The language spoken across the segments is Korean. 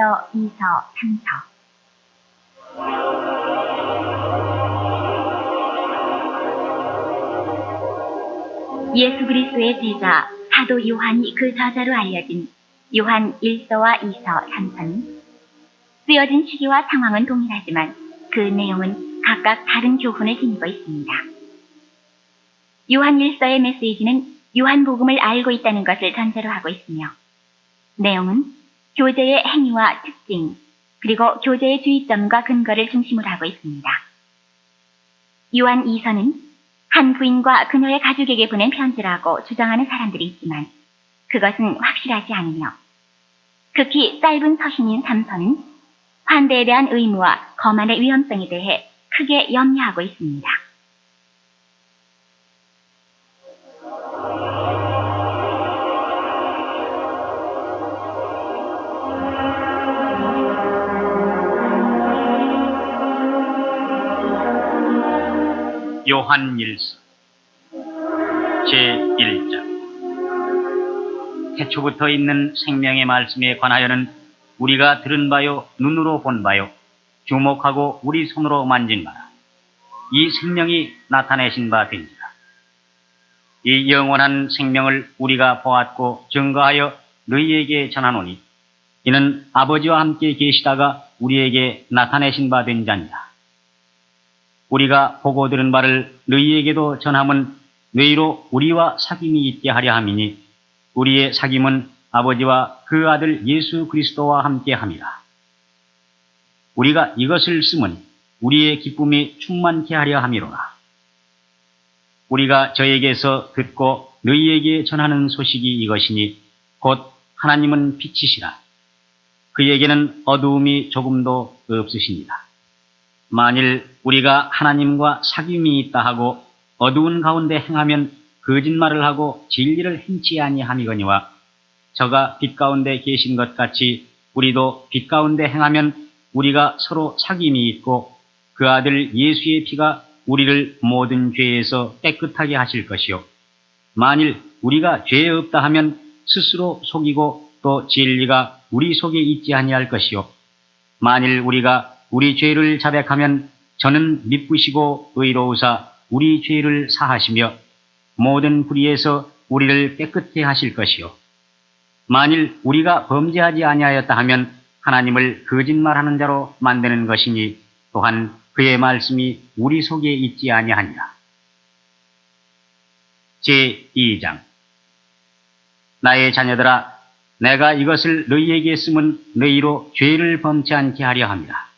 1서, 2서, 3서. 예수 그리스도의 제자 사도 요한이 그 저자로 알려진 요한 1서와 2서, 3서는 쓰여진 시기와 상황은 동일하지만 그 내용은 각각 다른 교훈을 지니고 있습니다. 요한 1서의 메시지는 요한복음을 알고 있다는 것을 전제로 하고 있으며 내용은 교제의 행위와 특징, 그리고 교제의 주의점과 근거를 중심으로 하고 있습니다. 요한 2서는 한 부인과 그녀의 가족에게 보낸 편지라고 주장하는 사람들이 있지만 그것은 확실하지 않으며 극히 짧은 서신인 3서는 환대에 대한 의무와 거만의 위험성에 대해 크게 염려하고 있습니다. 요한 1서 제1장. 태초부터 있는 생명의 말씀에 관하여는 우리가 들은 바요, 눈으로 본 바요, 주목하고 우리 손으로 만진 바라. 이 생명이 나타내신 바 된지라. 이 영원한 생명을 우리가 보았고 증거하여 너희에게 전하노니 이는 아버지와 함께 계시다가 우리에게 나타내신 바 된 자니라. 우리가 보고 들은 바를 너희에게도 전함은 너희로 우리와 사귐이 있게 하려 함이니 우리의 사귐은 아버지와 그 아들 예수 그리스도와 함께 함이라. 우리가 이것을 쓰면 우리의 기쁨이 충만케 하려 함이로라. 우리가 저에게서 듣고 너희에게 전하는 소식이 이것이니 곧 하나님은 빛이시라. 그에게는 어두움이 조금도 없으시니라. 만일 우리가 하나님과 사귐이 있다 하고 어두운 가운데 행하면 거짓말을 하고 진리를 행치 아니함이거니와 저가 빛 가운데 계신 것 같이 우리도 빛 가운데 행하면 우리가 서로 사귐이 있고 그 아들 예수의 피가 우리를 모든 죄에서 깨끗하게 하실 것이요. 만일 우리가 죄 없다 하면 스스로 속이고 또 진리가 우리 속에 있지 아니할 것이요. 만일 우리가 우리 죄를 자백하면 저는 미쁘시고 의로우사 우리 죄를 사하시며 모든 불의에서 우리를 깨끗게 하실 것이요. 만일 우리가 범죄하지 아니하였다 하면 하나님을 거짓말하는 자로 만드는 것이니 또한 그의 말씀이 우리 속에 있지 아니하니라. 제2장. 나의 자녀들아, 내가 이것을 너희에게 쓰면 너희로 죄를 범치 않게 하려 함이라.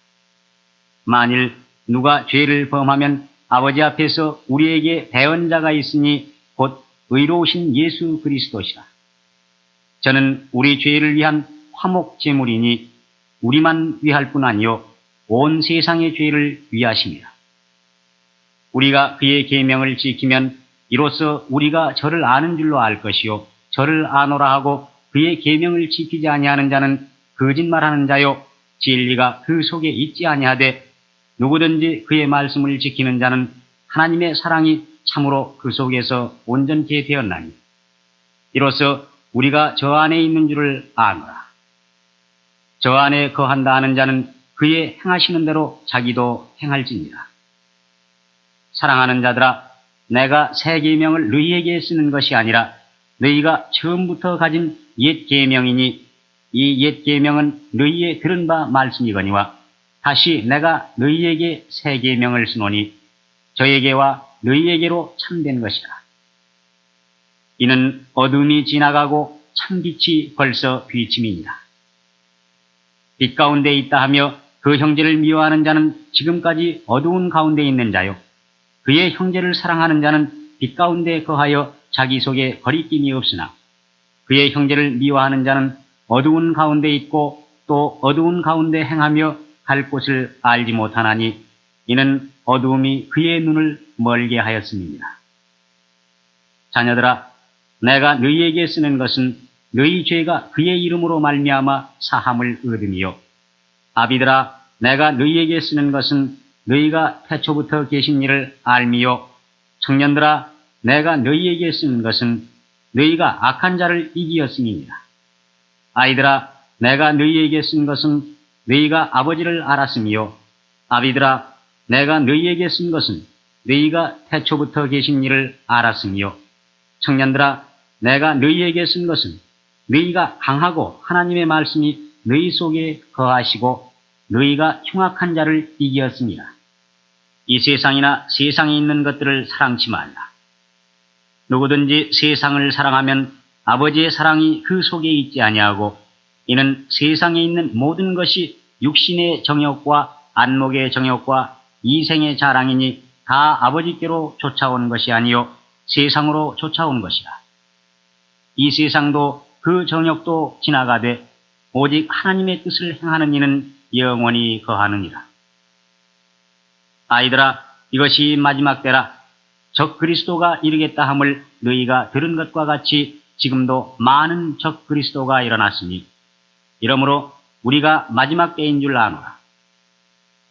만일 누가 죄를 범하면 아버지 앞에서 우리에게 대언자가 있으니 곧 의로우신 예수 그리스도시라. 저는 우리 죄를 위한 화목 제물이니 우리만 위할 뿐 아니요 온 세상의 죄를 위하심이라. 우리가 그의 계명을 지키면 이로써 우리가 저를 아는 줄로 알 것이요 저를 아노라 하고 그의 계명을 지키지 아니하는 자는 거짓말하는 자요 진리가 그 속에 있지 아니하되 누구든지 그의 말씀을 지키는 자는 하나님의 사랑이 참으로 그 속에서 온전케 되었나니 이로써 우리가 저 안에 있는 줄을 아노라. 저 안에 거한다 하는 자는 그의 행하시는 대로 자기도 행할지니라. 사랑하는 자들아, 내가 새 계명을 너희에게 쓰는 것이 아니라 너희가 처음부터 가진 옛 계명이니 이 옛 계명은 너희의 들은 바 말씀이거니와 다시 내가 너희에게 새 계명을 쓰노니 저에게와 너희에게로 참된 것이라. 이는 어둠이 지나가고 참빛이 벌써 비침이니라. 빛 가운데 있다 하며 그 형제를 미워하는 자는 지금까지 어두운 가운데 있는 자요 그의 형제를 사랑하는 자는 빛 가운데 거하여 자기 속에 거리낌이 없으나 그의 형제를 미워하는 자는 어두운 가운데 있고 또 어두운 가운데 행하며 갈 곳을 알지 못하나니 이는 어두움이 그의 눈을 멀게 하였음이니라. 자녀들아, 내가 너희에게 쓰는 것은 너희 죄가 그의 이름으로 말미암아 사함을 얻음이요. 아비들아, 내가 너희에게 쓰는 것은 너희가 태초부터 계신 일을 알미요. 청년들아, 내가 너희에게 쓰는 것은 너희가 악한 자를 이기었음이니라. 아이들아, 내가 너희에게 쓴 것은 너희가 아버지를 알았으며 아비들아 내가 너희에게 쓴 것은 너희가 태초부터 계신 이를 알았으며 청년들아 내가 너희에게 쓴 것은 너희가 강하고 하나님의 말씀이 너희 속에 거하시고 너희가 흉악한 자를 이기었습니다. 이 세상이나 세상에 있는 것들을 사랑치 말라. 누구든지 세상을 사랑하면 아버지의 사랑이 그 속에 있지 아니하고 이는 세상에 있는 모든 것이 육신의 정욕과 안목의 정욕과 이생의 자랑이니 다 아버지께로 쫓아온 것이 아니요 세상으로 쫓아온 것이라. 이 세상도 그 정욕도 지나가되 오직 하나님의 뜻을 행하는 이는 영원히 거하느니라. 아이들아 이것이 마지막 때라. 적 그리스도가 이르겠다 함을 너희가 들은 것과 같이 지금도 많은 적 그리스도가 일어났으니 이러므로 우리가 마지막 때인 줄 아노라.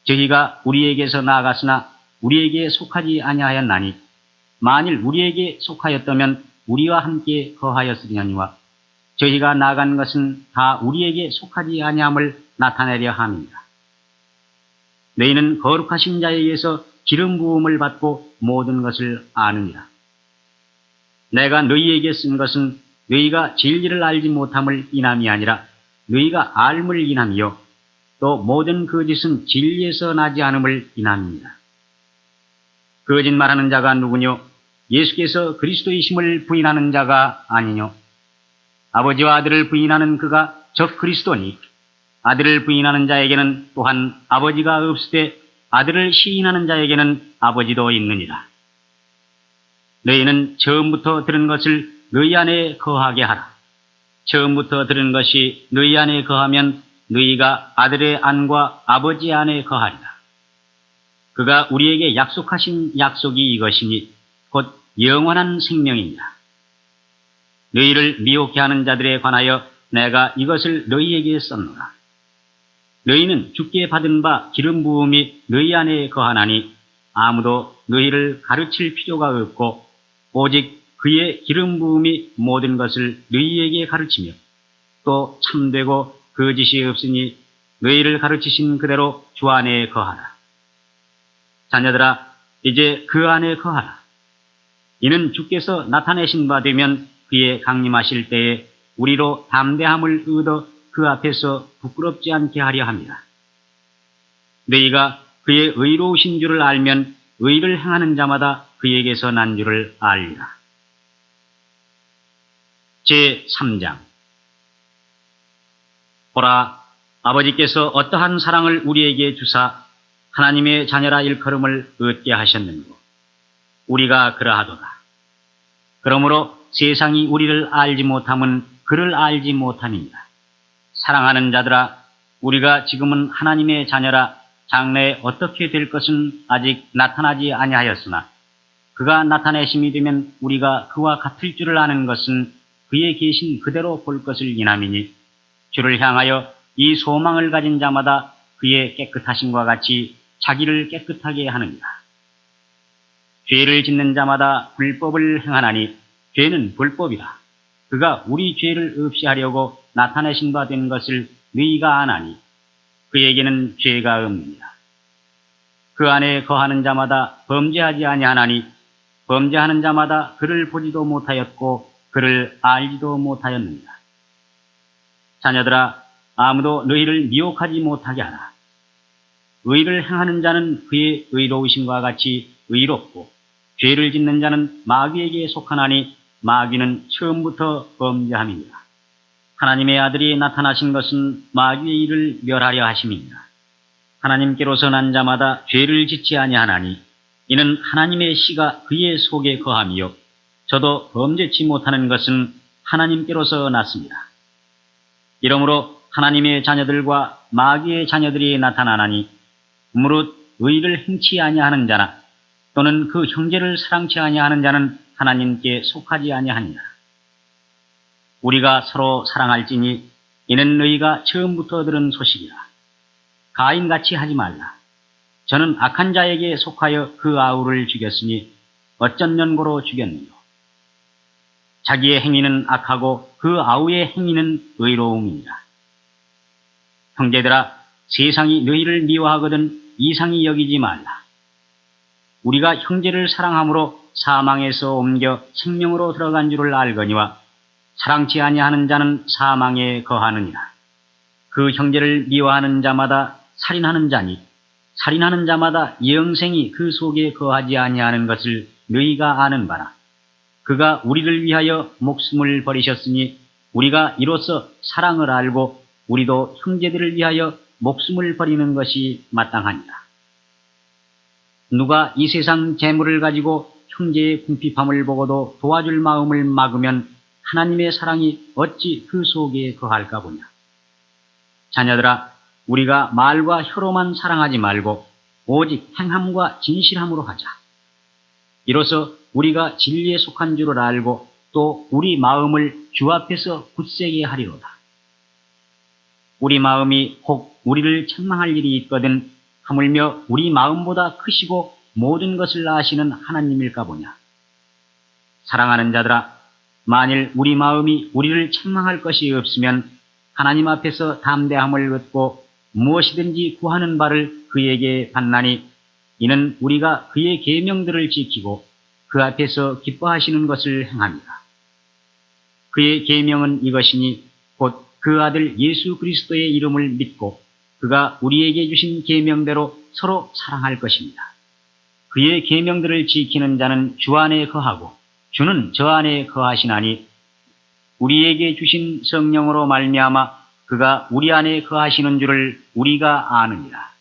저희가 우리에게서 나아갔으나 우리에게 속하지 아니하였나니 만일 우리에게 속하였다면 우리와 함께 거하였으려니와 저희가 나아간 것은 다 우리에게 속하지 아니함을 나타내려 함이니라. 너희는 거룩하신 자에 의해서 기름 부음을 받고 모든 것을 아느니라. 내가 너희에게 쓴 것은 너희가 진리를 알지 못함을 인함이 아니라 너희가 알물 인함이요 또 모든 거짓은 진리에서 나지 않음을 인함이니라. 거짓말하는 자가 누구뇨? 예수께서 그리스도이심을 부인하는 자가 아니뇨? 아버지와 아들을 부인하는 그가 적 그리스도니 아들을 부인하는 자에게는 또한 아버지가 없으되 아들을 시인하는 자에게는 아버지도 있느니라. 너희는 처음부터 들은 것을 너희 안에 거하게 하라. 처음부터 들은 것이 너희 안에 거하면 너희가 아들의 안과 아버지 안에 거하리라. 그가 우리에게 약속하신 약속이 이것이니 곧 영원한 생명이니라. 너희를 미혹해 하는 자들에 관하여 내가 이것을 너희에게 썼노라. 너희는 주께 받은 바 기름 부음이 너희 안에 거하나니 아무도 너희를 가르칠 필요가 없고 오직 그의 기름 부음이 모든 것을 너희에게 가르치며 또 참되고 거짓이 없으니 너희를 가르치신 그대로 주 안에 거하라. 자녀들아 이제 그 안에 거하라. 이는 주께서 나타내신 바 되면 그의 강림하실 때에 우리로 담대함을 얻어 그 앞에서 부끄럽지 않게 하려 합니다. 너희가 그의 의로우신 줄을 알면 의를 행하는 자마다 그에게서 난 줄을 알리라. 제3장 보라, 아버지께서 어떠한 사랑을 우리에게 주사 하나님의 자녀라 일컬음을 얻게 하셨는고 우리가 그러하도다. 그러므로 세상이 우리를 알지 못함은 그를 알지 못함이니라. 사랑하는 자들아, 우리가 지금은 하나님의 자녀라 장래에 어떻게 될 것은 아직 나타나지 아니하였으나 그가 나타내심이 되면 우리가 그와 같을 줄을 아는 것은 그의 계신 그대로 볼 것을 인함이니 주를 향하여 이 소망을 가진 자마다 그의 깨끗하심과 같이 자기를 깨끗하게 하느니라. 죄를 짓는 자마다 불법을 행하나니 죄는 불법이라. 그가 우리 죄를 없이 하려고 나타내신 바 된 것을 너희가 아나니 그에게는 죄가 없느니라. 그 안에 거하는 자마다 범죄하지 아니하나니 범죄하는 자마다 그를 보지도 못하였고 그를 알지도 못하였느니라. 자녀들아, 아무도 너희를 미혹하지 못하게 하라. 의를 행하는 자는 그의 의로우심과 같이 의롭고 죄를 짓는 자는 마귀에게 속하나니 마귀는 처음부터 범죄함이니라. 하나님의 아들이 나타나신 것은 마귀의 일을 멸하려 하심이니라. 하나님께로서 난 자마다 죄를 짓지 아니하나니 이는 하나님의 씨가 그의 속에 거함이요 저도 범죄치 못하는 것은 하나님께로서 났습니다. 이러므로 하나님의 자녀들과 마귀의 자녀들이 나타나나니 무릇 의를 행치 아니하는 자나 또는 그 형제를 사랑치 아니하는 자는 하나님께 속하지 아니하니라. 우리가 서로 사랑할지니 이는 너희가 처음부터 들은 소식이라. 가인같이 하지 말라. 저는 악한 자에게 속하여 그 아우를 죽였으니 어쩐 연고로 죽였느뇨. 자기의 행위는 악하고 그 아우의 행위는 의로움이니라. 형제들아, 세상이 너희를 미워하거든 이상히 여기지 말라. 우리가 형제를 사랑함으로 사망에서 옮겨 생명으로 들어간 줄을 알거니와 사랑치 아니하는 자는 사망에 거하느니라. 그 형제를 미워하는 자마다 살인하는 자니 살인하는 자마다 영생이 그 속에 거하지 아니하는 것을 너희가 아는 바라. 그가 우리를 위하여 목숨을 버리셨으니 우리가 이로써 사랑을 알고 우리도 형제들을 위하여 목숨을 버리는 것이 마땅하니라. 누가 이 세상 재물을 가지고 형제의 궁핍함을 보고도 도와줄 마음을 막으면 하나님의 사랑이 어찌 그 속에 거할까 보냐. 자녀들아, 우리가 말과 혀로만 사랑하지 말고 오직 행함과 진실함으로 하자. 이로써 우리가 진리에 속한 줄을 알고 또 우리 마음을 주 앞에서 굳세게 하리로다. 우리 마음이 혹 우리를 책망할 일이 있거든 하물며 우리 마음보다 크시고 모든 것을 아시는 하나님일까 보냐. 사랑하는 자들아, 만일 우리 마음이 우리를 책망할 것이 없으면 하나님 앞에서 담대함을 얻고 무엇이든지 구하는 바를 그에게 받나니 이는 우리가 그의 계명들을 지키고 그 앞에서 기뻐하시는 것을 행합니다. 그의 계명은 이것이니 곧 그 아들 예수 그리스도의 이름을 믿고 그가 우리에게 주신 계명대로 서로 사랑할 것입니다. 그의 계명들을 지키는 자는 주 안에 거하고 주는 저 안에 거하시나니 우리에게 주신 성령으로 말미암아 그가 우리 안에 거하시는 줄을 우리가 아느니라.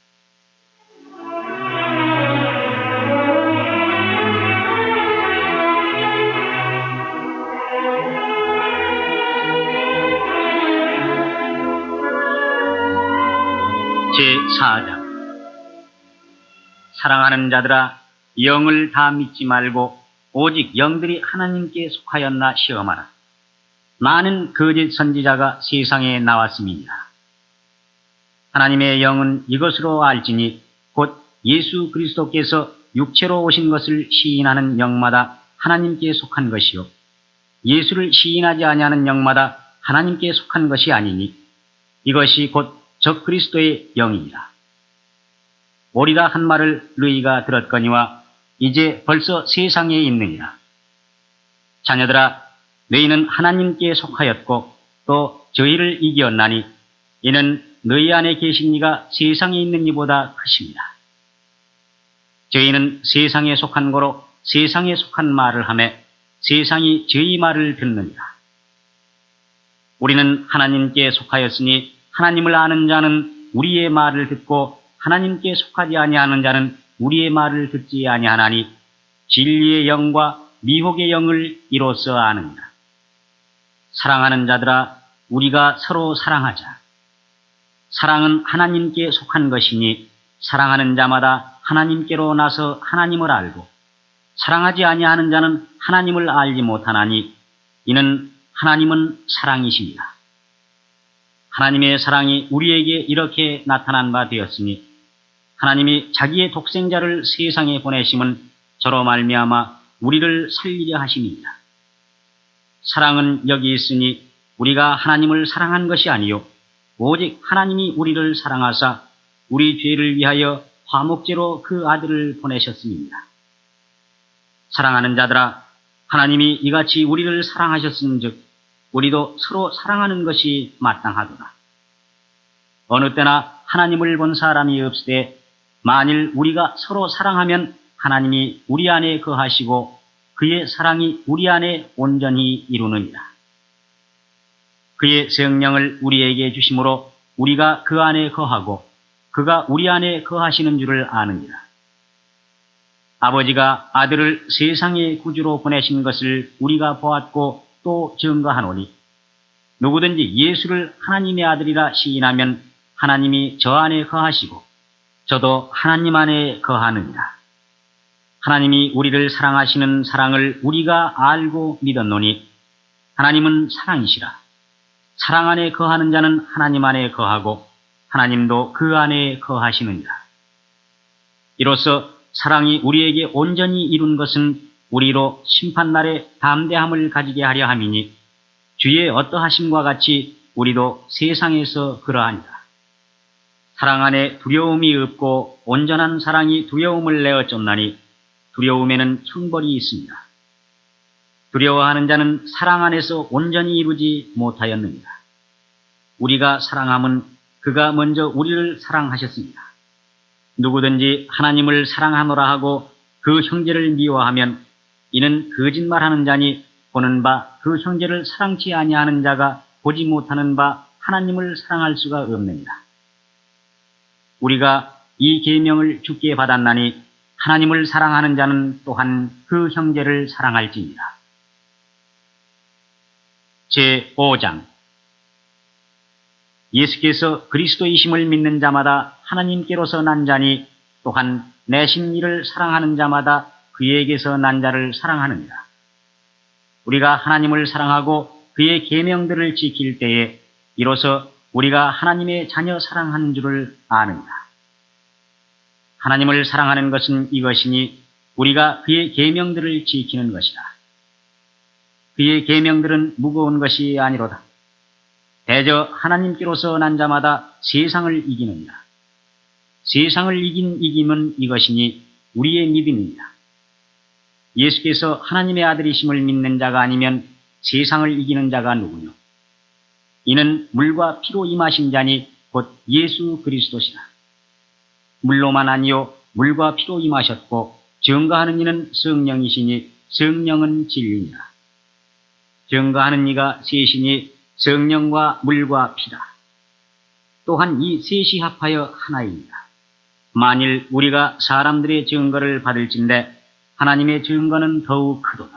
제4장. 사랑하는 자들아, 영을 다 믿지 말고 오직 영들이 하나님께 속하였나 시험하라. 많은 거짓 선지자가 세상에 나왔음이니라. 하나님의 영은 이것으로 알지니 곧 예수 그리스도께서 육체로 오신 것을 시인하는 영마다 하나님께 속한 것이요 예수를 시인하지 아니하는 영마다 하나님께 속한 것이 아니니 이것이 곧 적 그리스도의 영이니라. 오리라 한 말을 너희가 들었거니와 이제 벌써 세상에 있느니라. 자녀들아, 너희는 하나님께 속하였고 또 저희를 이기었나니 이는 너희 안에 계신 이가 세상에 있는 이보다 크십니다. 저희는 세상에 속한 거로 세상에 속한 말을 하며 세상이 저희 말을 듣느니라. 우리는 하나님께 속하였으니 하나님을 아는 자는 우리의 말을 듣고 하나님께 속하지 아니하는 자는 우리의 말을 듣지 아니하나니 진리의 영과 미혹의 영을 이로써 아느니라. 사랑하는 자들아, 우리가 서로 사랑하자. 사랑은 하나님께 속한 것이니 사랑하는 자마다 하나님께로 나서 하나님을 알고 사랑하지 아니하는 자는 하나님을 알지 못하나니 이는 하나님은 사랑이십니다. 하나님의 사랑이 우리에게 이렇게 나타난 바 되었으니 하나님이 자기의 독생자를 세상에 보내심은 저로 말미암아 우리를 살리려 하심이니라. 사랑은 여기 있으니 우리가 하나님을 사랑한 것이 아니요 오직 하나님이 우리를 사랑하사 우리 죄를 위하여 화목제로 그 아들을 보내셨음입니다. 사랑하는 자들아, 하나님이 이같이 우리를 사랑하셨은즉 우리도 서로 사랑하는 것이 마땅하도다. 어느 때나 하나님을 본 사람이 없으되 만일 우리가 서로 사랑하면 하나님이 우리 안에 거하시고 그의 사랑이 우리 안에 온전히 이루느니라. 그의 성령을 우리에게 주심으로 우리가 그 안에 거하고 그가 우리 안에 거하시는 줄을 아느니라. 아버지가 아들을 세상의 구주로 보내신 것을 우리가 보았고 또 증거하노니 누구든지 예수를 하나님의 아들이라 시인하면 하나님이 저 안에 거하시고 저도 하나님 안에 거하느니라. 하나님이 우리를 사랑하시는 사랑을 우리가 알고 믿었노니 하나님은 사랑이시라. 사랑 안에 거하는 자는 하나님 안에 거하고 하나님도 그 안에 거하시느니라. 이로써 사랑이 우리에게 온전히 이룬 것은 우리로 심판날에 담대함을 가지게 하려 함이니 주의 어떠하심과 같이 우리도 세상에서 그러하니라. 사랑 안에 두려움이 없고 온전한 사랑이 두려움을 내어 쫓나니 두려움에는 형벌이 있습니다. 두려워하는 자는 사랑 안에서 온전히 이루지 못하였느니라. 우리가 사랑함은 그가 먼저 우리를 사랑하셨습니다. 누구든지 하나님을 사랑하노라 하고 그 형제를 미워하면 이는 거짓말하는 자니 보는 바 그 형제를 사랑치 아니하는 자가 보지 못하는 바 하나님을 사랑할 수가 없느니라. 우리가 이 계명을 주께 받았나니 하나님을 사랑하는 자는 또한 그 형제를 사랑할지니라. 제5장 예수께서 그리스도이심을 믿는 자마다 하나님께로서 난 자니 또한 내신 이를 사랑하는 자마다 그에게서 난 자를 사랑하느니라. 우리가 하나님을 사랑하고 그의 계명들을 지킬 때에 이로써 우리가 하나님의 자녀 사랑하는 줄을 아느니라. 하나님을 사랑하는 것은 이것이니 우리가 그의 계명들을 지키는 것이라. 그의 계명들은 무거운 것이 아니로다. 대저 하나님께로서 난 자마다 세상을 이기느니라. 세상을 이긴 이김은 이것이니 우리의 믿음이니라. 예수께서 하나님의 아들이심을 믿는 자가 아니면 세상을 이기는 자가 누구뇨? 이는 물과 피로 임하신 자니 곧 예수 그리스도시라. 물로만 아니요 물과 피로 임하셨고 증거하는 이는 성령이시니 성령은 진리니라. 증거하는 이가 셋이니 성령과 물과 피라. 또한 이 셋이 합하여 하나이니라. 만일 우리가 사람들의 증거를 받을진대 하나님의 증거는 더욱 크도다.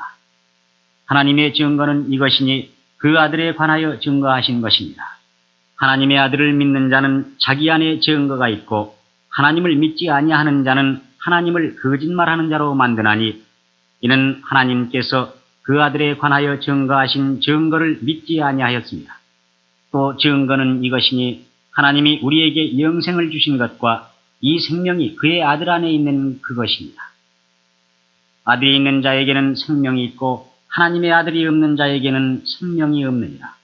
하나님의 증거는 이것이니 그 아들에 관하여 증거하신 것입니다. 하나님의 아들을 믿는 자는 자기 안에 증거가 있고 하나님을 믿지 아니하는 자는 하나님을 거짓말하는 자로 만드나니 이는 하나님께서 그 아들에 관하여 증거하신 증거를 믿지 아니하였습니다. 또 증거는 이것이니 하나님이 우리에게 영생을 주신 것과 이 생명이 그의 아들 안에 있는 그것입니다. 아들이 있는 자에게는 생명이 있고 하나님의 아들이 없는 자에게는 생명이 없느니라.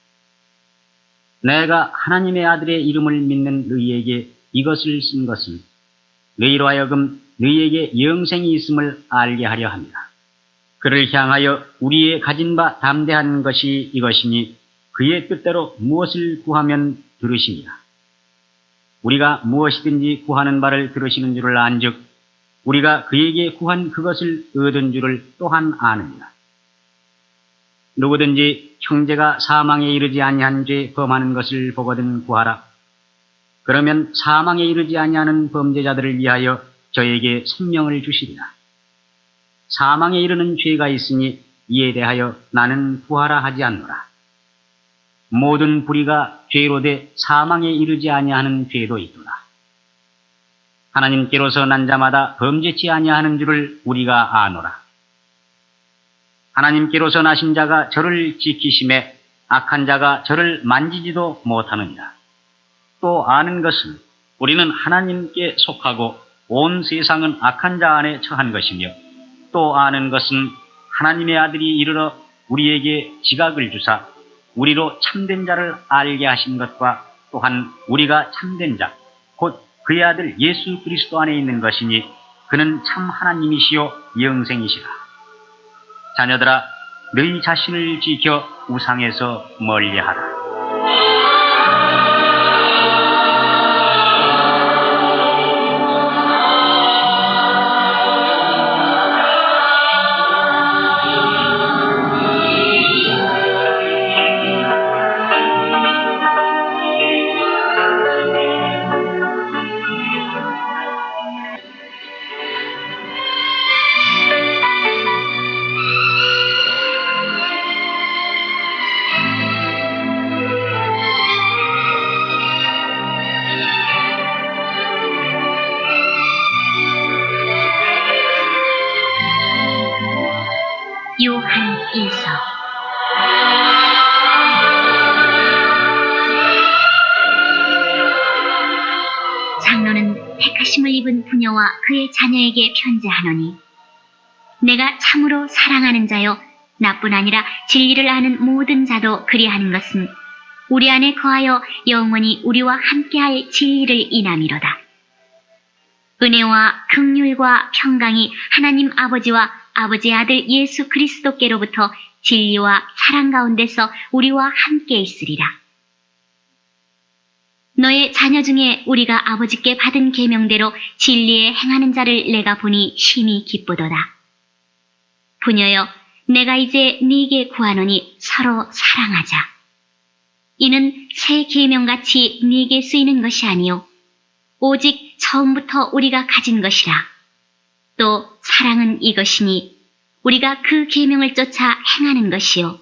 내가 하나님의 아들의 이름을 믿는 너희에게 이것을 쓴 것은 너희로 하여금 너희에게 영생이 있음을 알게 하려 합니다. 그를 향하여 우리의 가진 바 담대한 것이 이것이니 그의 뜻대로 무엇을 구하면 들으시니라. 우리가 무엇이든지 구하는 바를 들으시는 줄을 안즉 우리가 그에게 구한 그것을 얻은 줄을 또한 아느니라. 누구든지 형제가 사망에 이르지 아니한 죄 범하는 것을 보거든 구하라. 그러면 사망에 이르지 아니하는 범죄자들을 위하여 저에게 생명을 주시리라. 사망에 이르는 죄가 있으니 이에 대하여 나는 구하라 하지 않노라. 모든 불의가 죄로 돼 사망에 이르지 아니하는 죄도 있도다. 하나님께로서 난 자마다 범죄치 아니하는 줄을 우리가 아노라. 하나님께로서 나신 자가 저를 지키심에 악한 자가 저를 만지지도 못하느니라. 또 아는 것은 우리는 하나님께 속하고 온 세상은 악한 자 안에 처한 것이며 또 아는 것은 하나님의 아들이 이르러 우리에게 지각을 주사 우리로 참된 자를 알게 하신 것과 또한 우리가 참된 자, 곧 그의 아들 예수 그리스도 안에 있는 것이니 그는 참 하나님이시요 영생이시라. 자녀들아, 너희 자신을 지켜 우상에서 멀리하라. 요한 1서 장로는 택하심을 입은 부녀와 그의 자녀에게 편지하노니 내가 참으로 사랑하는 자요 나뿐 아니라 진리를 아는 모든 자도 그리하는 것은 우리 안에 거하여 영원히 우리와 함께할 진리를 인함이로다. 은혜와 긍휼과 평강이 하나님 아버지와 아버지의 아들 예수 그리스도께로부터 진리와 사랑 가운데서 우리와 함께 있으리라. 너의 자녀 중에 우리가 아버지께 받은 계명대로 진리에 행하는 자를 내가 보니 심히 기쁘도다. 부녀여, 내가 이제 네게 구하노니 서로 사랑하자. 이는 새 계명같이 네게 쓰이는 것이 아니요 오직 처음부터 우리가 가진 것이라. 또 사랑은 이것이니 우리가 그 계명을 쫓아 행하는 것이요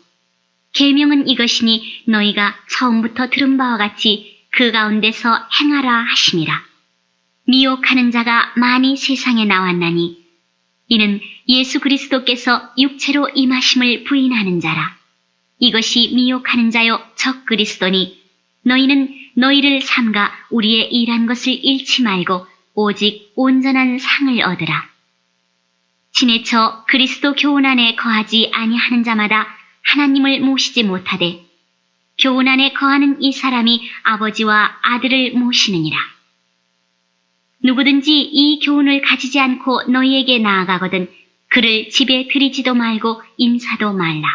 계명은 이것이니 너희가 처음부터 들은 바와 같이 그 가운데서 행하라 하심이라. 미혹하는 자가 많이 세상에 나왔나니 이는 예수 그리스도께서 육체로 임하심을 부인하는 자라. 이것이 미혹하는 자요 적 그리스도니 너희는 너희를 삼가 우리의 일한 것을 잃지 말고 오직 온전한 상을 얻으라. 지내쳐 그리스도 교훈 안에 거하지 아니하는 자마다 하나님을 모시지 못하되 교훈 안에 거하는 이 사람이 아버지와 아들을 모시느니라. 누구든지 이 교훈을 가지지 않고 너희에게 나아가거든 그를 집에 들이지도 말고 인사도 말라.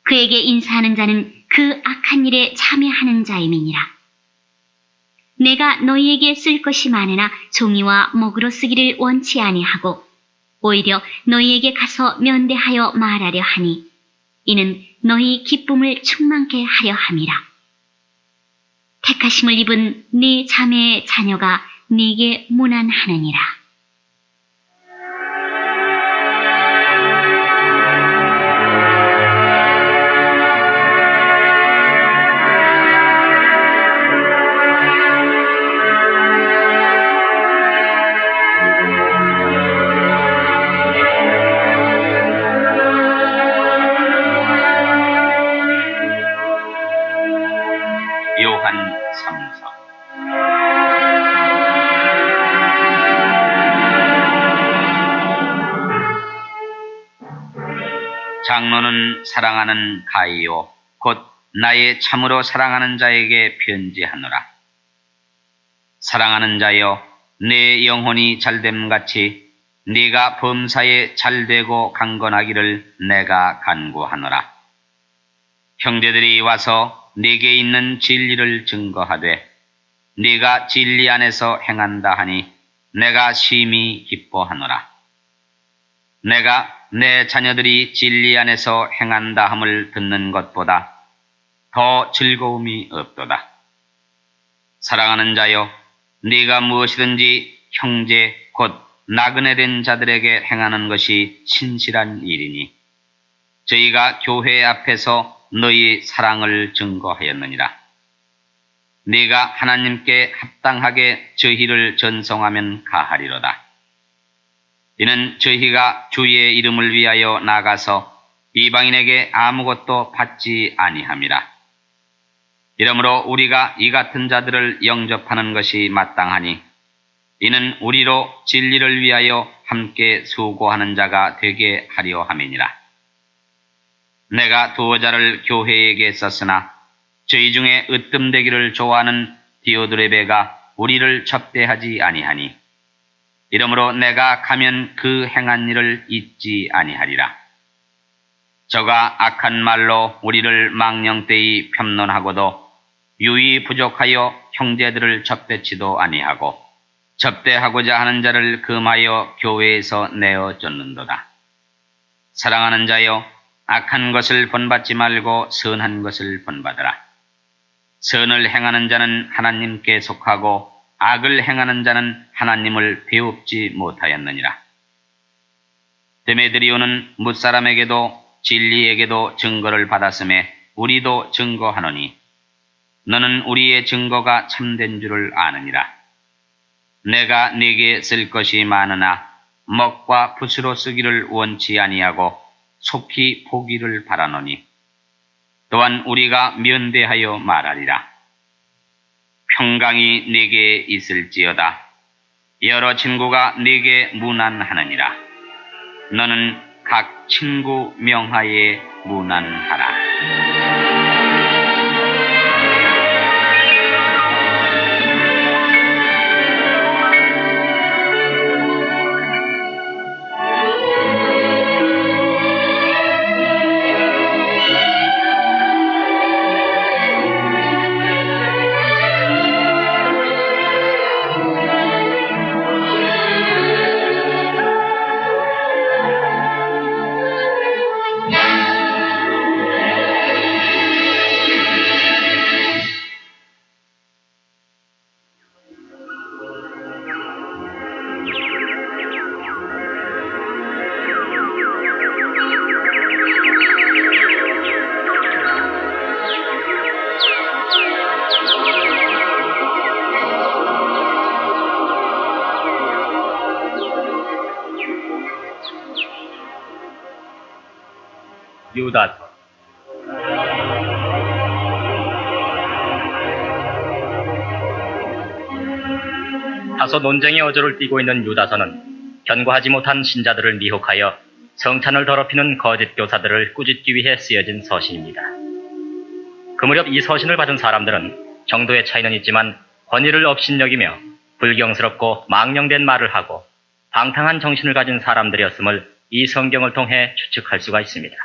그에게 인사하는 자는 그 악한 일에 참여하는 자임이니라. 내가 너희에게 쓸 것이 많으나 종이와 목으로 쓰기를 원치 아니하고 오히려 너희에게 가서 면대하여 말하려 하니 이는 너희 기쁨을 충만케 하려 함이라. 택하심을 입은 네 자매의 자녀가 네게 문안하느니라. 요한 3서. 장로는 사랑하는 가이요 곧 나의 참으로 사랑하는 자에게 편지하노라. 사랑하는 자여, 내 영혼이 잘됨같이 네가 범사에 잘되고 강건하기를 내가 간구하노라. 형제들이 와서 네게 있는 진리를 증거하되 네가 진리 안에서 행한다 하니 내가 심히 기뻐하노라. 내가 내 자녀들이 진리 안에서 행한다 함을 듣는 것보다 더 즐거움이 없도다. 사랑하는 자여, 네가 무엇이든지 형제 곧 나그네 된 자들에게 행하는 것이 신실한 일이니 저희가 교회 앞에서 너희 사랑을 증거하였느니라. 네가 하나님께 합당하게 저희를 전송하면 가하리로다. 이는 저희가 주의 이름을 위하여 나가서 이방인에게 아무것도 받지 아니함이라. 이러므로 우리가 이 같은 자들을 영접하는 것이 마땅하니 이는 우리로 진리를 위하여 함께 수고하는 자가 되게 하려 함이니라. 내가 두어 자를 교회에게 썼으나 저희 중에 으뜸되기를 좋아하는 디오드레베가 우리를 접대하지 아니하니 이러므로 내가 가면 그 행한 일을 잊지 아니하리라. 저가 악한 말로 우리를 망령되이 편론하고도 유의 부족하여 형제들을 접대치도 아니하고 접대하고자 하는 자를 금하여 교회에서 내어 쫓는도다. 사랑하는 자여, 악한 것을 본받지 말고 선한 것을 본받으라. 선을 행하는 자는 하나님께 속하고 악을 행하는 자는 하나님을 배웁지 못하였느니라. 데메드리오는 뭇사람에게도 진리에게도 증거를 받았음에 우리도 증거하노니 너는 우리의 증거가 참된 줄을 아느니라. 내가 네게 쓸 것이 많으나 먹과 붓으로 쓰기를 원치 아니하고 속히 보기를 바라노니 또한 우리가 면대하여 말하리라. 평강이 네게 있을지어다. 여러 친구가 네게 문안하느니라. 너는 각 친구 명하에 문안하라. 유다서. 다소 논쟁의 어조를 띠고 있는 유다서는 견고하지 못한 신자들을 미혹하여 성찬을 더럽히는 거짓 교사들을 꾸짖기 위해 쓰여진 서신입니다. 그 무렵 이 서신을 받은 사람들은 정도의 차이는 있지만 권위를 업신여기며 불경스럽고 망령된 말을 하고 방탕한 정신을 가진 사람들이었음을 이 성경을 통해 추측할 수가 있습니다.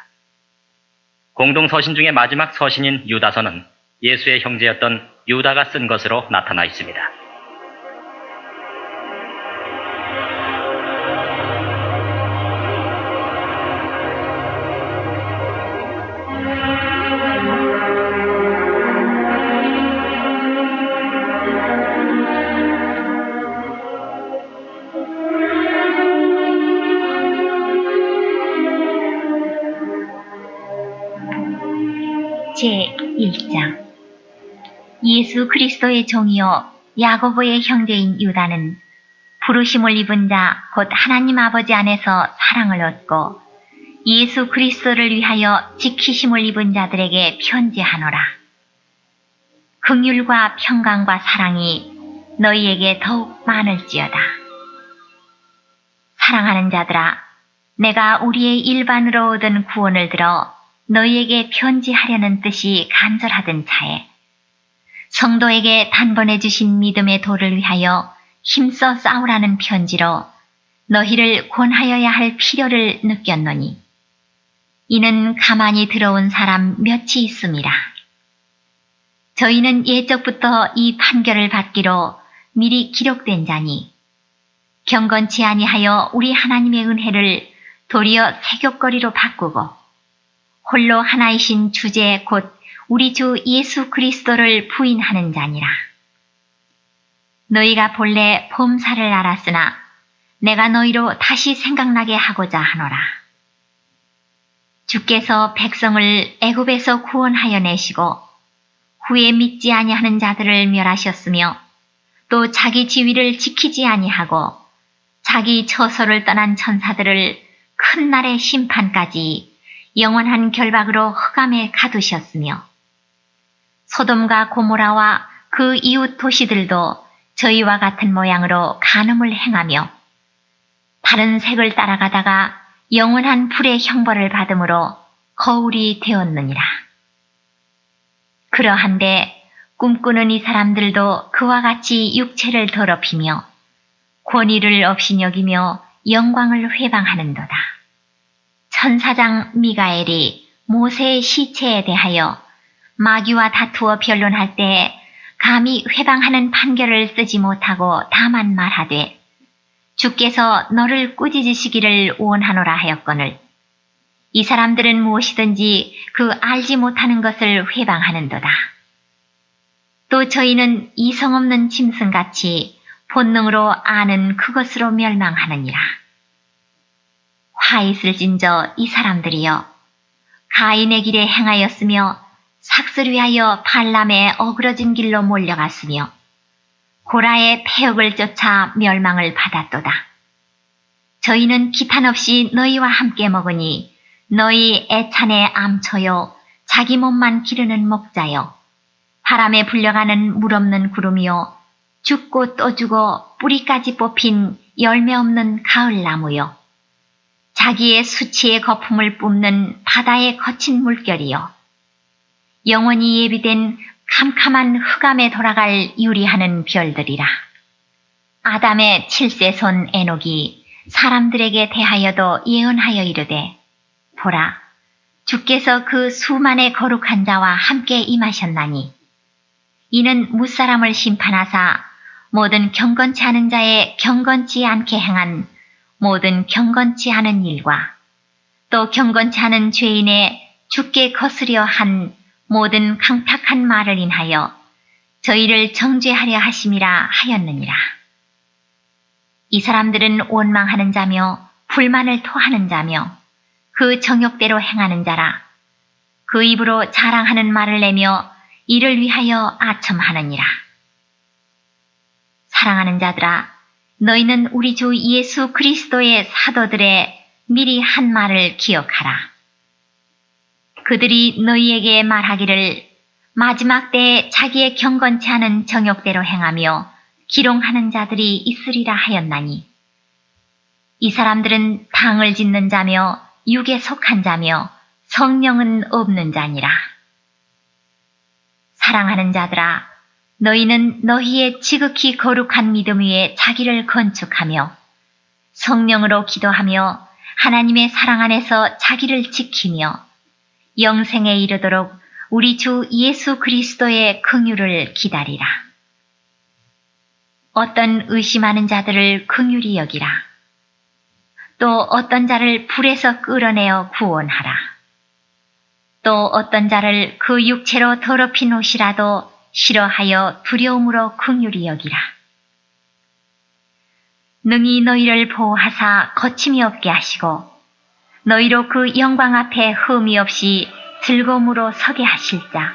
공동 서신 중에 마지막 서신인 유다서는 예수의 형제였던 유다가 쓴 것으로 나타나 있습니다. 제1장 예수 그리스도의 종이요 야고보의 형제인 유다는 부르심을 입은 자 곧 하나님 아버지 안에서 사랑을 얻고 예수 그리스도를 위하여 지키심을 입은 자들에게 편지하노라. 긍휼과 평강과 사랑이 너희에게 더욱 많을지어다. 사랑하는 자들아, 내가 우리의 일반으로 얻은 구원을 들어 너희에게 편지하려는 뜻이 간절하던 차에 성도에게 단번에 주신 믿음의 도를 위하여 힘써 싸우라는 편지로 너희를 권하여야 할 필요를 느꼈노니 이는 가만히 들어온 사람 몇이 있음이라. 저희는 예적부터 이 판결을 받기로 미리 기록된 자니 경건치 아니하여 우리 하나님의 은혜를 도리어 세귑거리로 바꾸고 홀로 하나이신 주제 곧 우리 주 예수 그리스도를 부인하는 자니라. 너희가 본래 범사를 알았으나 내가 너희로 다시 생각나게 하고자 하노라. 주께서 백성을 애굽에서 구원하여 내시고 후에 믿지 아니하는 자들을 멸하셨으며 또 자기 지위를 지키지 아니하고 자기 처소를 떠난 천사들을 큰 날의 심판까지 영원한 결박으로 흑암에 가두셨으며 소돔과 고모라와 그 이웃 도시들도 저희와 같은 모양으로 간음을 행하며 다른 색을 따라가다가 영원한 불의 형벌을 받음으로 거울이 되었느니라. 그러한데 꿈꾸는 이 사람들도 그와 같이 육체를 더럽히며 권위를 업신여기며 영광을 회방하는도다. 천사장 미가엘이 모세의 시체에 대하여 마귀와 다투어 변론할 때 감히 회방하는 판결을 쓰지 못하고 다만 말하되 주께서 너를 꾸짖으시기를 원하노라 하였거늘 이 사람들은 무엇이든지 그 알지 못하는 것을 회방하는도다. 또 저희는 이성 없는 짐승같이 본능으로 아는 그것으로 멸망하느니라. 화 있을진저 이 사람들이여 가인의 길에 행하였으며 삭슬 위하여 발람의 어그러진 길로 몰려갔으며 고라의 폐역을 쫓아 멸망을 받았도다. 저희는 기탄 없이 너희와 함께 먹으니 너희 애찬의 암초요 자기 몸만 기르는 목자요 바람에 불려가는 물 없는 구름이요 죽고 또 죽어 뿌리까지 뽑힌 열매 없는 가을나무요 자기의 수치의 거품을 뿜는 바다의 거친 물결이요 영원히 예비된 캄캄한 흑암에 돌아갈 유리하는 별들이라. 아담의 7세 손 에녹이 사람들에게 대하여도 예언하여 이르되 보라 주께서 그 수만의 거룩한 자와 함께 임하셨나니 이는 무사람을 심판하사 모든 경건치 않은 자의 경건치 않게 행한 모든 경건치 않은 일과 또 경건치 않은 죄인의 주께 거스려 한 모든 강탁한 말을 인하여 저희를 정죄하려 하심이라 하였느니라. 이 사람들은 원망하는 자며 불만을 토하는 자며 그 정욕대로 행하는 자라. 그 입으로 자랑하는 말을 내며 이를 위하여 아첨하느니라. 사랑하는 자들아, 너희는 우리 주 예수 그리스도의 사도들의 미리 한 말을 기억하라. 그들이 너희에게 말하기를 마지막 때에 자기의 경건치 않은 정욕대로 행하며 기롱하는 자들이 있으리라 하였나니 이 사람들은 당을 짓는 자며 육에 속한 자며 성령은 없는 자니라. 사랑하는 자들아, 너희는 너희의 지극히 거룩한 믿음 위에 자기를 건축하며 성령으로 기도하며 하나님의 사랑 안에서 자기를 지키며 영생에 이르도록 우리 주 예수 그리스도의 긍휼을 기다리라. 어떤 의심하는 자들을 긍휼히 여기라. 또 어떤 자를 불에서 끌어내어 구원하라. 또 어떤 자를 그 육체로 더럽힌 옷이라도 싫어하여 두려움으로 긍휼히 여기라. 능히 너희를 보호하사 거침이 없게 하시고 너희로 그 영광 앞에 흠이 없이 즐거움으로 서게 하실 자,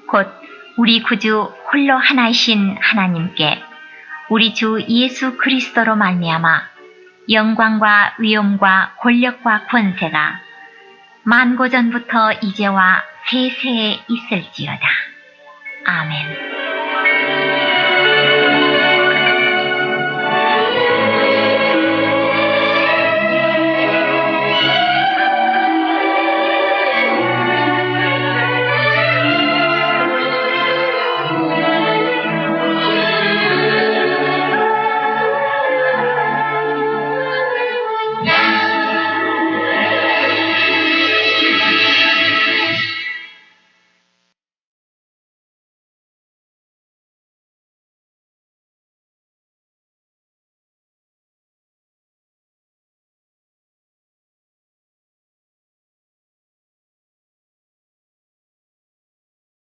곧 우리 구주 홀로 하나이신 하나님께 우리 주 예수 그리스도로 말미암아 영광과 위엄과 권력과 권세가 만고전부터 이제와 세세에 있을지어다. 아멘.